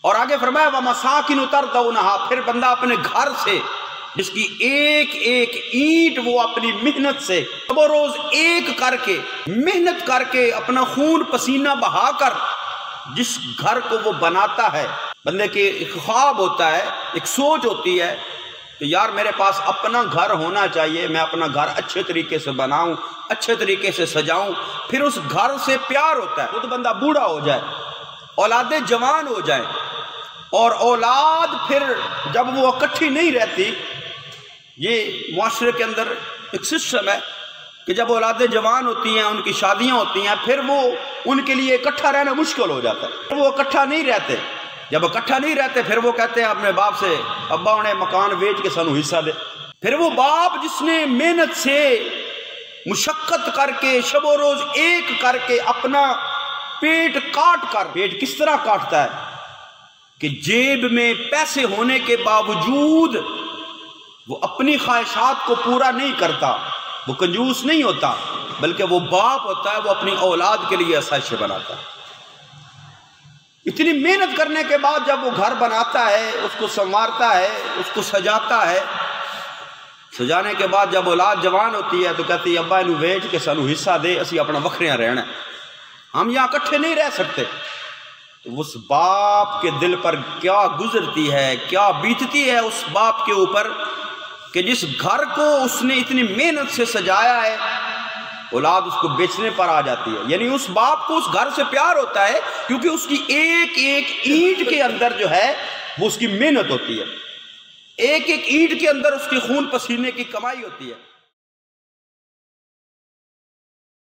اور آگے فرمایا وَمَسَاكِنُ تَرْضَوْنَهَا، پھر بندہ اپنے گھر سے جس کی ایک ایک اینٹ وہ اپنی محنت سے وہ روز ایک کر کے محنت کر کے اپنا خون پسینہ بہا کر جس گھر کو وہ بناتا ہے، بندے کے ایک خواب ہوتا ہے، ایک سوچ ہوتی ہے کہ یار میرے پاس اپنا گھر ہونا چاہیے، میں اپنا گھر اچھے طریقے سے بناؤں، اچھے طریقے سے سجاؤں، پھر اس گھر سے پیار ہوتا ہے، خود بندہ بوڑھا ہو جائے، اولادیں جوان ہو جائیں، اور اولاد پھر جب وہ اکٹھی نہیں رہتی، یہ معاشرے کے اندر ایک سسٹم ہے کہ جب اولادیں جوان ہوتی ہیں، ان کی شادیاں ہوتی ہیں، پھر وہ ان کے لیے اکٹھا رہنا مشکل ہو جاتا ہے، پھر وہ اکٹھا نہیں رہتے، جب اکٹھا نہیں رہتے پھر وہ کہتے ہیں اپنے باپ سے ابا انہیں مکان بیچ کے سانو حصہ دے۔ پھر وہ باپ جس نے محنت سے مشقت کر کے شب و روز ایک کر کے اپنا پیٹ کاٹ کر، پیٹ کس طرح کاٹتا ہے کہ جیب میں پیسے ہونے کے باوجود وہ اپنی خواہشات کو پورا نہیں کرتا، وہ کنجوس نہیں ہوتا، بلکہ وہ باپ ہوتا ہے، وہ اپنی اولاد کے لیے آسائشیں بناتا ہے۔ اتنی محنت کرنے کے بعد جب وہ گھر بناتا ہے، اس کو سنوارتا ہے، اس کو سجاتا ہے، سجانے کے بعد جب اولاد جوان ہوتی ہے تو کہتی ہے ابا انہوں ویچ کے سانو حصہ دے، اسی اپنا وکھریاں رہنا ہے، ہم یہاں اکٹھے نہیں رہ سکتے۔ تو اس باپ کے دل پر کیا گزرتی ہے، کیا بیتتی ہے اس باپ کے اوپر کہ جس گھر کو اس نے اتنی محنت سے سجایا ہے، اولاد اس کو بیچنے پر آ جاتی ہے۔ یعنی اس باپ کو اس گھر سے پیار ہوتا ہے کیونکہ اس کی ایک ایک اینٹ کے اندر جو ہے وہ اس کی محنت ہوتی ہے، ایک ایک اینٹ کے اندر اس کی خون پسینے کی کمائی ہوتی ہے۔